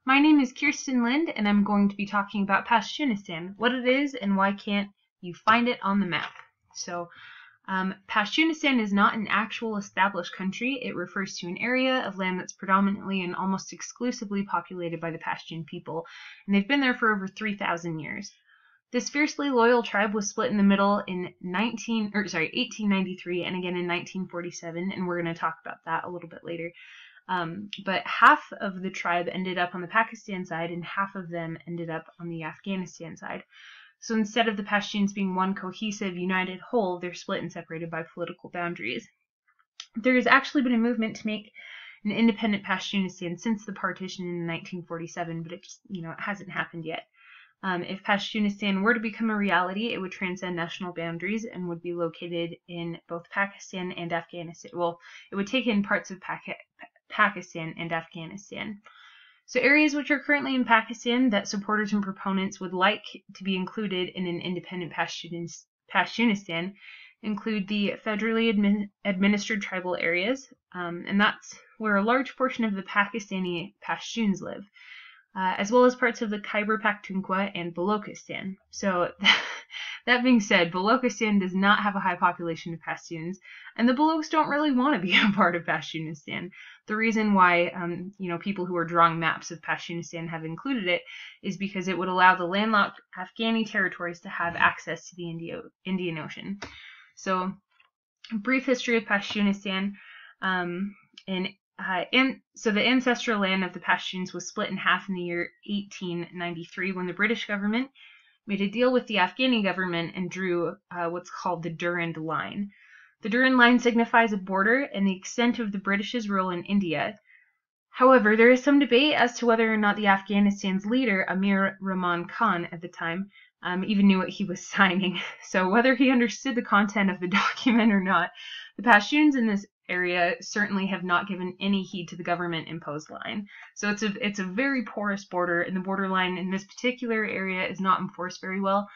My name is Kirsten Lind, and I'm going to be talking about Pashtunistan, what it is, and why can't you find it on the map. Pashtunistan is not an actual established country. It refers to an area of land that's predominantly and almost exclusively populated by the Pashtun people, and they've been there for over 3,000 years. This fiercely loyal tribe was split in the middle in 1893 and again in 1947, and we're going to talk about that a little bit later. But half of the tribe ended up on the Pakistan side and half of them ended up on the Afghanistan side. So instead of the Pashtuns being one cohesive, united whole, they're split and separated by political boundaries. There has actually been a movement to make an independent Pashtunistan since the partition in 1947, but it just, it hasn't happened yet. If Pashtunistan were to become a reality, it would transcend national boundaries and would be located in both Pakistan and Afghanistan. Well, it would take in parts of Pakistan and Afghanistan. So areas which are currently in Pakistan that supporters and proponents would like to be included in an independent Pashtunistan include the federally administered tribal areas, and that's where a large portion of the Pakistani Pashtuns live, as well as parts of the Khyber Pakhtunkhwa and Balochistan. So that being said, Balochistan does not have a high population of Pashtuns, and the Balochs don't really want to be a part of Pashtunistan. The reason why, people who are drawing maps of Pashtunistan have included it is because it would allow the landlocked Afghani territories to have access to the Indian Ocean. So, brief history of Pashtunistan. So the ancestral land of the Pashtuns was split in half in the year 1893 when the British government made a deal with the Afghani government and drew what's called the Durand Line. The Durand Line signifies a border and the extent of the British's rule in India. However, there is some debate as to whether or not the Afghanistan's leader, Amir Rahman Khan at the time, even knew what he was signing. So whether he understood the content of the document or not, the Pashtuns in this area certainly have not given any heed to the government-imposed line. So it's a very porous border, and the borderline in this particular area is not enforced very well.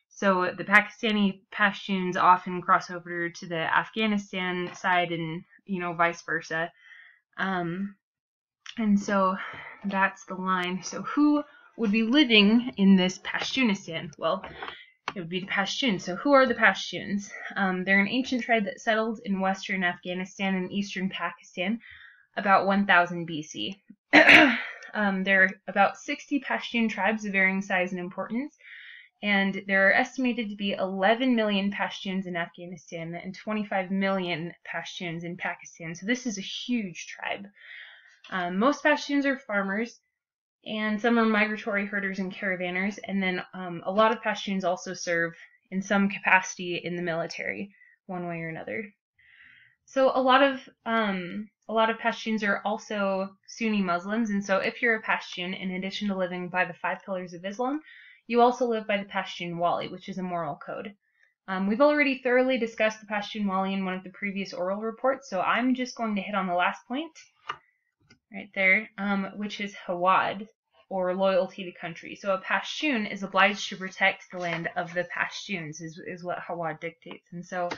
So the Pakistani Pashtuns often cross over to the Afghanistan side and, vice versa. And so that's the line. So who would be living in this Pashtunistan? Well, it would be the Pashtuns. So who are the Pashtuns? They're an ancient tribe that settled in western Afghanistan and eastern Pakistan about 1000 BC. There are about 60 Pashtun tribes of varying size and importance, and there are estimated to be 11 million Pashtuns in Afghanistan and 25 million Pashtuns in Pakistan. So this is a huge tribe. Most Pashtuns are farmers, and some are migratory herders and caravanners, and then a lot of Pashtuns also serve in some capacity in the military, one way or another. So a lot of Pashtuns are also Sunni Muslims, and so if you're a Pashtun, in addition to living by the 5 pillars of Islam, you also live by the Pashtun Wali, which is a moral code. We've already thoroughly discussed the Pashtun Wali in one of the previous oral reports, so I'm just going to hit on the last point right there, which is Hawad, or loyalty to country. So a Pashtun is obliged to protect the land of the Pashtuns, is what Hawad dictates. And so,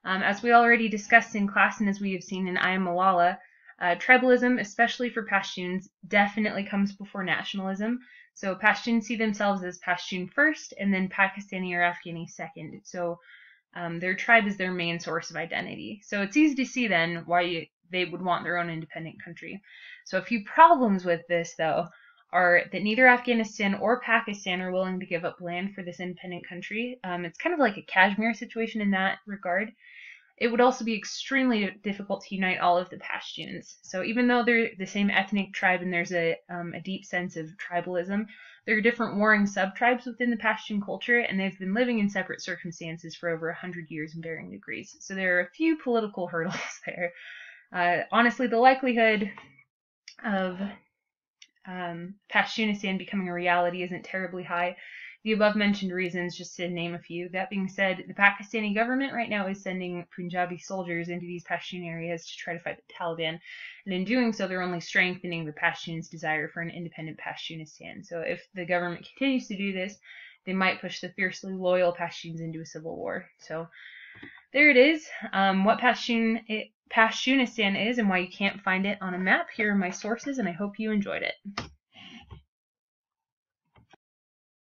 as we already discussed in class and as we have seen in I Am Malala, tribalism, especially for Pashtuns, definitely comes before nationalism. So Pashtuns see themselves as Pashtun first, and then Pakistani or Afghani second. So their tribe is their main source of identity. So it's easy to see then why they would want their own independent country. So a few problems with this, though, are that neither Afghanistan or Pakistan are willing to give up land for this independent country. It's kind of like a Kashmir situation in that regard. It would also be extremely difficult to unite all of the Pashtuns. So even though they're the same ethnic tribe and there's a deep sense of tribalism, there are different warring sub-tribes within the Pashtun culture, and they've been living in separate circumstances for over 100 years in varying degrees. So there are a few political hurdles there. Honestly, the likelihood of Pashtunistan becoming a reality isn't terribly high. The above-mentioned reasons, just to name a few. That being said, the Pakistani government right now is sending Punjabi soldiers into these Pashtun areas to try to fight the Taliban, and in doing so, they're only strengthening the Pashtuns' desire for an independent Pashtunistan. So if the government continues to do this, they might push the fiercely loyal Pashtuns into a civil war. So there it is, what Pashtunistan is and why you can't find it on a map. Here are my sources, and I hope you enjoyed it.